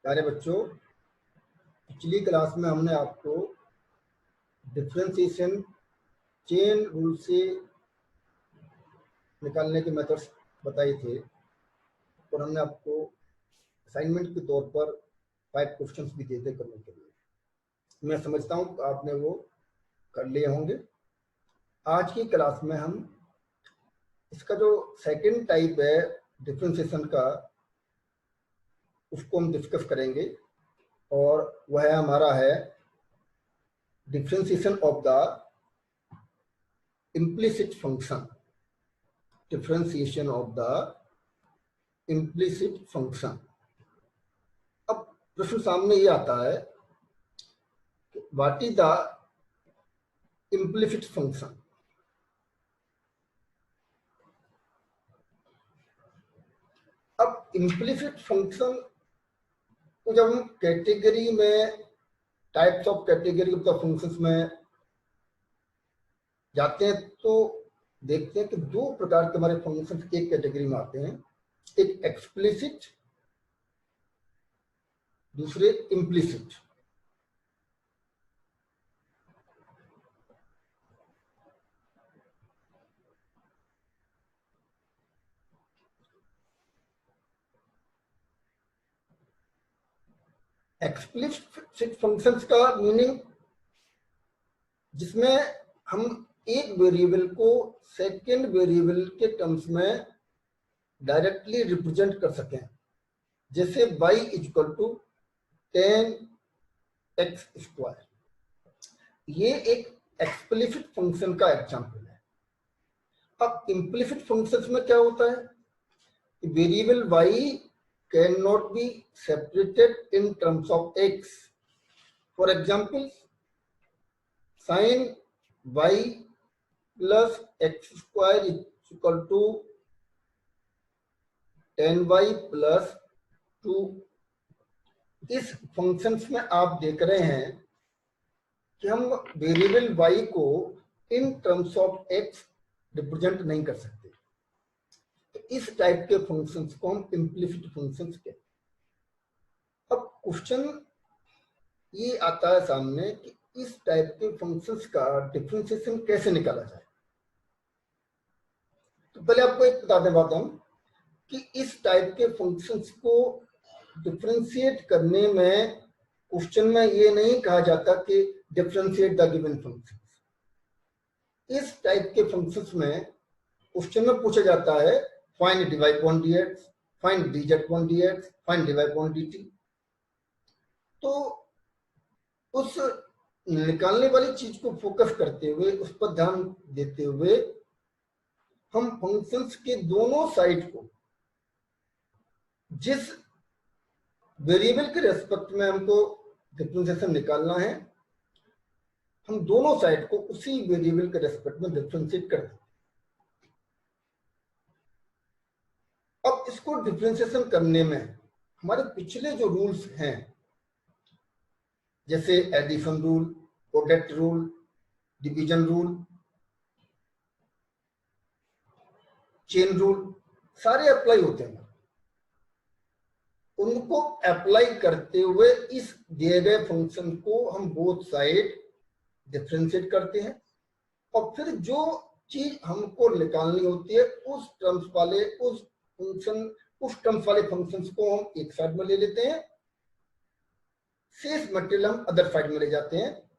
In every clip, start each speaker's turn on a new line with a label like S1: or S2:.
S1: प्यारे बच्चों, पिछली क्लास में हमने आपको डिफरेंशिएशन चेन रूल से निकालने के मेथड्स बताए थे और हमने आपको असाइनमेंट के तौर पर 5 क्वेश्चंस भी दिए थे करने के लिए। मैं समझता हूँ आपने वो कर लिए होंगे। आज की क्लास में हम इसका जो सेकंड टाइप है डिफरेंशिएशन का, उसको हम डिस्कस करेंगे और वह हमारा है differentiation of the implicit function, differentiation of the implicit function। अब प्रश्न सामने ये आता है, what is the implicit function। अब implicit function को जब हम कैटेगरी में, types of category of the functions में जाते हैं तो देखते हैं कि दो प्रकार के हमारे फंक्शंस एक कैटेगरी में आते हैं, एक एक्सप्लिसिट, दूसरे इम्प्लिसिट। एक्सप्लिसिट फंक्शंस का मीनिंग जिसमें हम एक वेरिएबल को सेकेंड वेरिएबल के टर्म्स में डायरेक्टली रिप्रेजेंट कर सकें, जैसे y इक्वल टू 10x²। ये एक एक्सप्लिसिट फंक्शन का एग्जांपल है। अब इम्प्लिसिट फंक्शंस में क्या होता है, variable y can not be separated in terms of x। For example, sin y plus x² equal to 10y plus 2। इस फंक्शंस में आप देख रहे हैं कि हम वेरिएबल y को इन टर्म्स ऑफ x रिप्रेजेंट नहीं कर सकते। तो इस टाइप के फंक्शंस को हम इम्प्लिसिट फंक्शंस कहते हैं। अब क्वेश्चन ये आता है सामने कि इस टाइप के फंक्शंस का डिफरेंशिएशन कैसे निकाला जाए। तो पहले आपको एक बता दें बात हम कि इस टाइप के फंक्शंस को डिफरेंशिएट करने में क्वेश्चन में ये नहीं कहा जाता कि डिफरेंशिएट द गिवन फंक्शन। इस टाइप के फंक्शंस में क्वेश्चन में पूछा जाता है find dy upon dx, find dz upon dx, find dy upon dt। तो उस निकालने वाली चीज को फोकस करते हुए, उस पर ध्यान देते हुए हम फंक्शंस के दोनों साइड को, जिस वेरिएबल के रेस्पेक्ट में हमको डिफरेंशिएशन निकालना है, हम दोनों साइड को उसी वेरिएबल के रेस्पेक्ट में डिफरेंशिएट कर दें। अब इसको डिफरेंशिएशन करने में हमारे पिछले जो रूल्स हैं, जैसे addition rule, product rule, division rule, chain rule, सारे अप्लाई होते हैं। उनको अप्लाई करते हुए इस दिए गए फंक्शन को हम बोथ साइड डिफरेंशिएट करते हैं और फिर जो चीज हमको निकालनी होती है उस टर्म्स वाले फंक्शंस को हम एक साइड में ले लेते हैं, शेष मटेरियल हम अदर साइड में ले जाते हैं।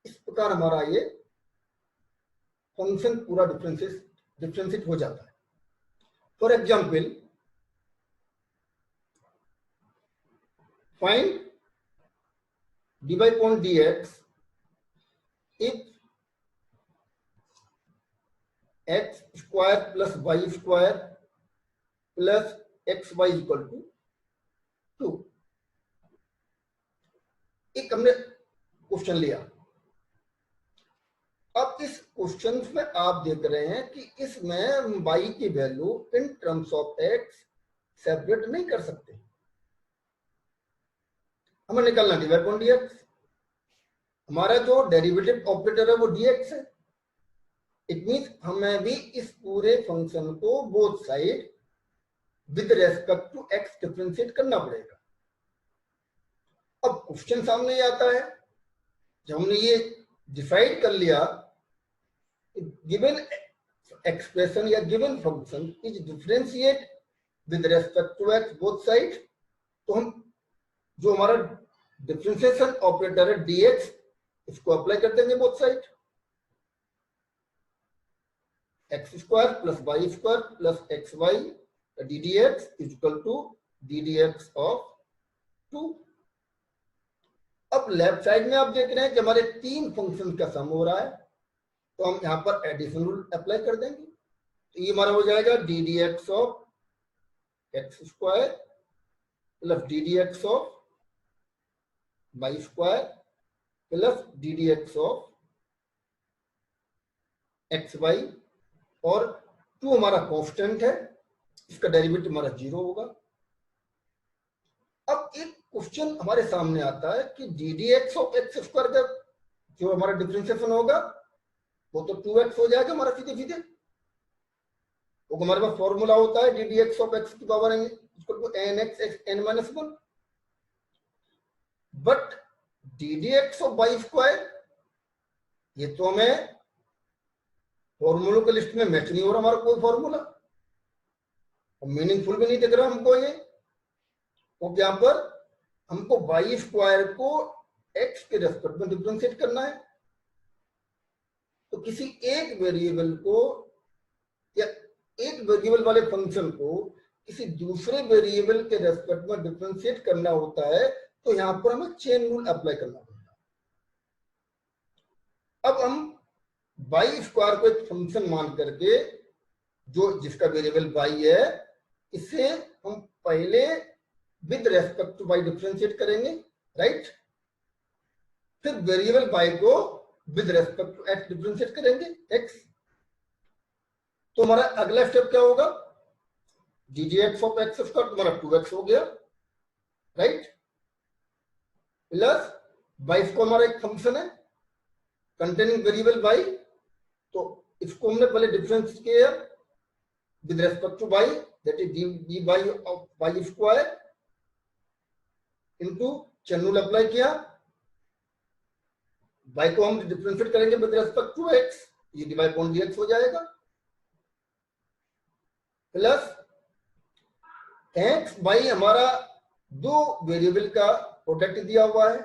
S1: इस प्रकार हमारा ये फंक्शन पूरा डिफरेंशिएट हो जाता है। For example, find dy upon dx if x² plus y² plus xy equal to 2। एक हमने क्वेश्चन लिया। अब इस क्वेश्चन में आप देख रहे हैं कि इसमें y की value in terms of x separate नहीं कर सकते। हमें निकालना dy अपॉन dx। हमारा जो डेरिवेटिव ऑपरेटर है वो dx है। इट मींस हमें भी इस पूरे फंक्शन को both side with respect to x differentiate करना पड़ेगा। अब क्वेश्चन सामने ये आता है, जब हमने ये डिसाइड कर लिया गिवन एक्सप्रेशन या given function is differentiate with respect to x both side, तो हम जो हमारा डिफरेंशिएशन ऑपरेटर है dx, इसको अप्लाई कर देंगे both side. X square plus y square plus x y d D x is equal to d D x of 2। अब left side में आप देख रहे हैं कि हमारे तीन फंक्शन का सम हो रहा है, तो हम यहां पर एडिशन रूल अप्लाई कर देंगे। तो ये हमारा हो जाएगा d D x of x square plus d D x of Y square plus d D x of x y, और 2 हमारा कांस्टेंट है, इसका डेरिवेटिव हमारा 0 होगा। अब एक क्वेश्चन हमारे सामने आता है कि D D x of x square का जो हमारा डिफरेंशिएशन होगा वो तो 2x हो जाएगा हमारा सीधे सीधे, वो हमारे पास फॉर्मूला होता है D D x of X की power N X N minus 1। But D D x of Y square ये तो हमें फॉर्मूलों के लिस्ट में मैच नहीं हो रहा हमारा कोई फॉर्मूला, और मीनिंगफुल भी नहीं दिख रहा हमको ये। तो यहाँ पर हमको वाई स्क्वायर को एक्स के रेस्पेक्ट में डिफरेंशिएट करना है, तो किसी एक वेरिएबल को या एक वेरिएबल वाले फंक्शन को किसी दूसरे वेरिएबल के रेस्पेक्ट में डिफरेंशिएट करना होता है, तो यहां पर हमें चेन रूल अप्लाई करना होता है। अब हम वाई स्क्वायर को एक फंक्शन मान करके जो जिसका वेरिएबल वाई है, इसे हम पहले with respect to y differentiate करेंगे, राइट। फिर वेरिएबल वाई को with respect to x differentiate करेंगे, एक्स। तो हमारा अगला स्टेप क्या होगा, d D x of x square तुम्हारा 2x हो गया, राइट, प्लस वाई को हमारा एक फंक्शन है कंटेनिंग वेरिएबल वाई, तो इसको हमने पहले डिफरेंस किया with respect to y, that is d y of Y square into chain rule apply किया, वाई को हम डिफरेंशिएट करेंगे विद रेस्पेक्ट टू एक्स, ये d y upon d x हो जाएगा, प्लस एक्स वाई हमारा दो वेरिएबल का प्रोडक्ट दिया हुआ है,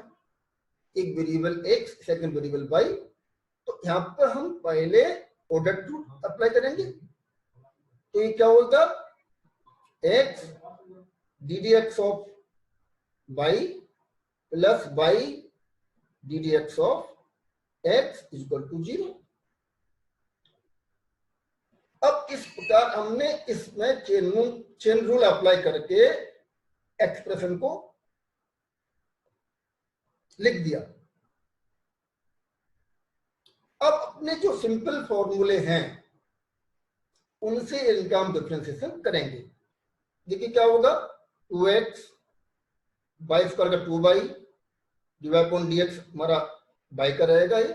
S1: एक variable x second variable y, तो यहां पर हम पहले प्रोडक्ट रूल अप्लाई करेंगे। तो ये क्या होगा, x d D x of y plus y d D x of x is equal to 0। अब इस प्रकार हमने इसमें चेन रूल अप्लाई करके एक्सप्रेशन को लिख दिया। अब अपने जो सिंपल फॉर्मूले हैं उनसे इनका हम डिफरेंशिएशन करेंगे। देखिए क्या होगा, 2x वाई स्क्वायर का 2y d y upon d x हमारा बाई का रहेगा ये,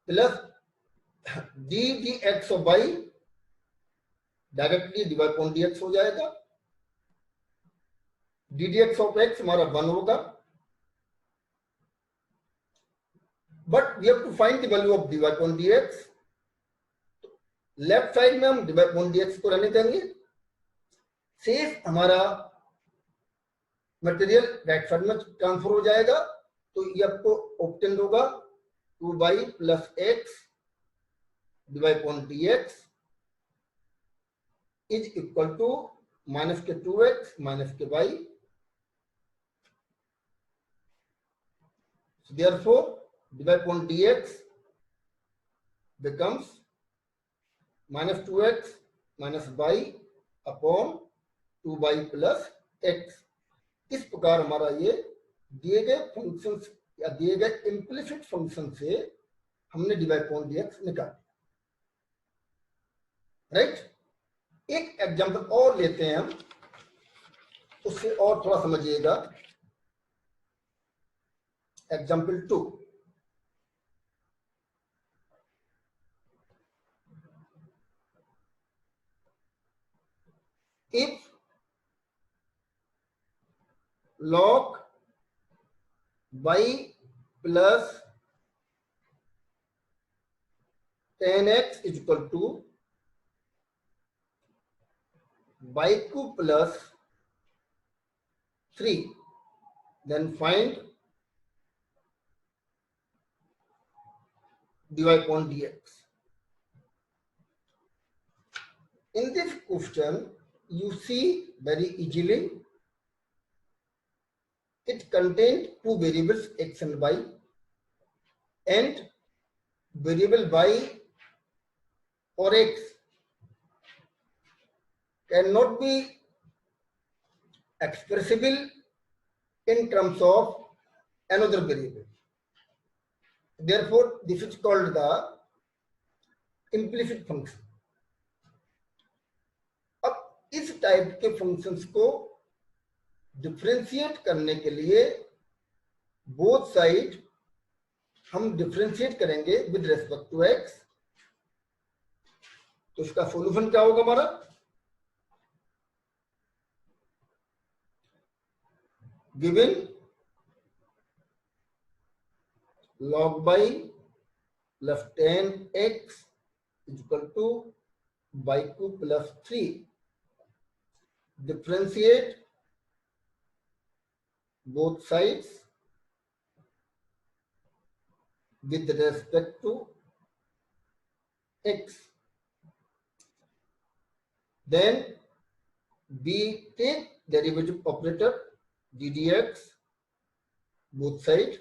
S1: plus d D x of y directly d y upon d x हो जाएगा, d D x of x हमारा 1 होगा, but we have to find the value of d y upon d x. Left side में हम d y upon d x को रहने देंगे, शेष हमारा मटेरियल राइट साइड में ट्रांसफर हो जाएगा, तो ये आपको ऑब्टेन होगा 2y plus x d y upon d x is equal to minus के 2x माइनस के y, therefore dy upon dx becomes minus 2x minus y upon 2y plus x। इस प्रकार हमारा ये दिए गए फंक्शन या दिए गए इम्प्लिसिट फंक्शन से हमने dy upon dx निकाल दिया, राइट। एक एग्जांपल और लेते हैं हम, उससे और थोड़ा समझिएगा। Example 2, if log y plus 10x is equal to y cube plus 3. Then find dy upon dx. In this question, you see very easily, it contained two variables x and y, and variable y or x cannot be expressible in terms of another variable. Therefore, this is called the implicit function. अब इस type के functions को differentiate करने के लिए both side हम differentiate करेंगे with respect to x. तो इसका सॉल्यूशन क्या होगा हमारा? Given log y plus 10x is equal to y cube plus 3. Differentiate both sides with respect to x. Then we take derivative operator ddx both sides.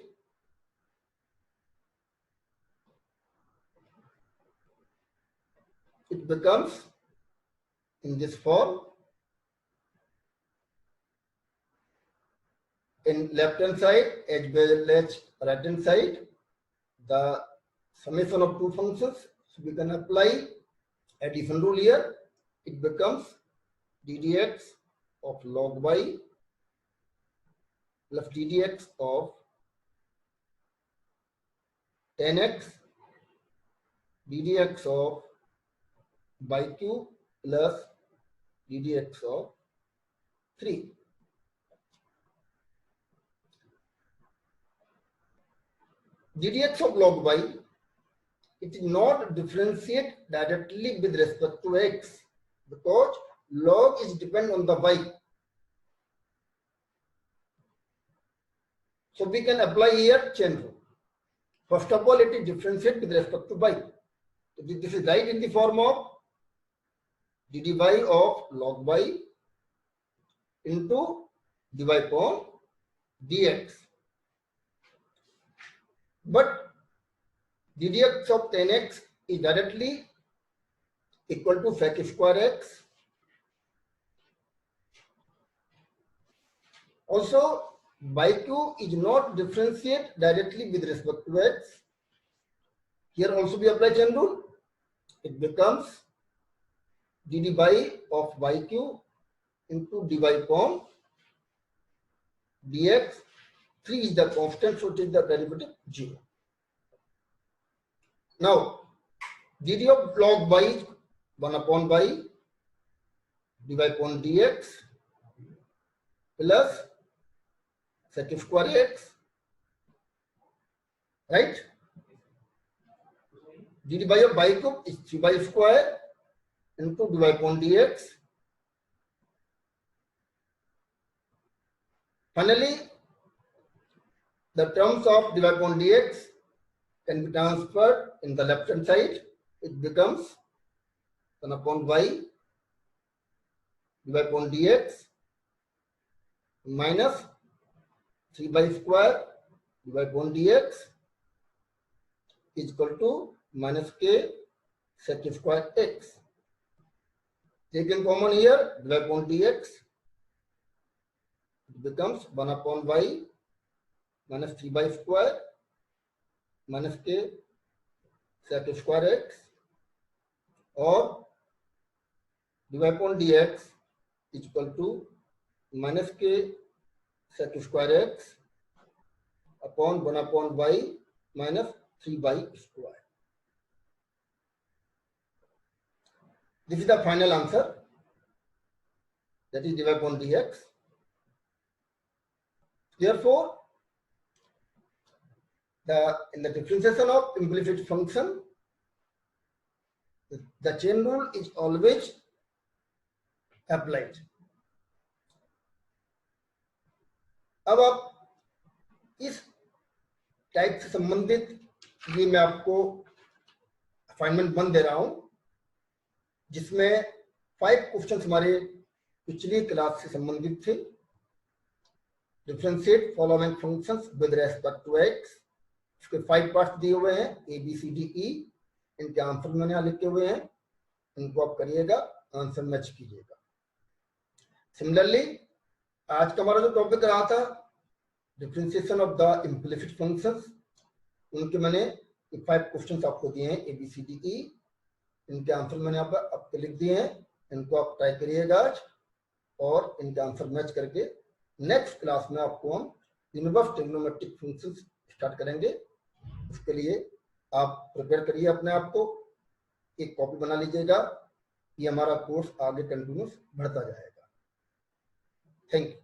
S1: It becomes in this form. In left hand side as well as right hand side, the summation of two functions, so we can apply addition rule here. It becomes ddx of log y plus ddx of 10x ddx of y cube plus ddx of 3. ddx of log y, it is not differentiate directly with respect to x because log is depend on the y. So we can apply here chain rule. First of all, it is differentiate with respect to y. So this is right in the form of dy of log y into dy upon dx. But ddx of 10x is directly equal to sec square x. Also, y cube is not differentiate directly with respect to x. Here also we apply chain rule. It becomes dd of y cube into dy upon dx. 3 is the constant, so it is the derivative 0. Now, dd of log y is 1 upon y dy upon dx plus sec square x, right? dd of y cube is 3y square into dy upon dx. Finally, the terms of dy upon dx can be transferred in the left hand side. It becomes 1 upon y dy upon dx minus 3y square dy upon dx is equal to minus k sec square x. Taken common here, dy upon dx, it becomes 1 upon y minus 3y square minus k sec square x, or dy upon dx is equal to minus k sec square x upon 1 upon y minus 3y square. This is the final answer, that is dy upon dx. Therefore, in the differentiation of implicit function, the chain rule is always applied. अब आप इस type से संबंधित ये मैं आपको assignment 1 दे रहा हूं, जिसमें 5 क्वेश्चन हमारे पिछली क्लास से संबंधित थे. Differentiate following functions with respect to x. इसके 5 पार्ट्स दिए हुए हैं, A B C D E. इनके आंसर मैंने यहाँ लिखे हुए हैं, इनको आप करिएगा, आंसर मैच कीजिएगा. सिमिलरली आज का हमारा जो टॉपिक रहा था differentiation of the implicit functions, उनके मैंने 5 क्वेश्चंस आपको दिए हैं, A B C D E. इनके आंसर मैंने यहाँ पर आपको लिख दिए हैं, इनको आप ट्राई करिएगा आज और इनके आंसर मैच करके नेक्स्ट क्लास में आपको हम इनवर्स ट्रिग्नोमेट्रिक फंक्शंस स्टार्ट करेंगे. उसके लिए आप प्रिपेयर करिए अपने आप को, एक कॉपी बना लीजिएगा. ये हमारा कोर्स आगे कंटिन्यूस बढ़ता जाएगा. Thank you.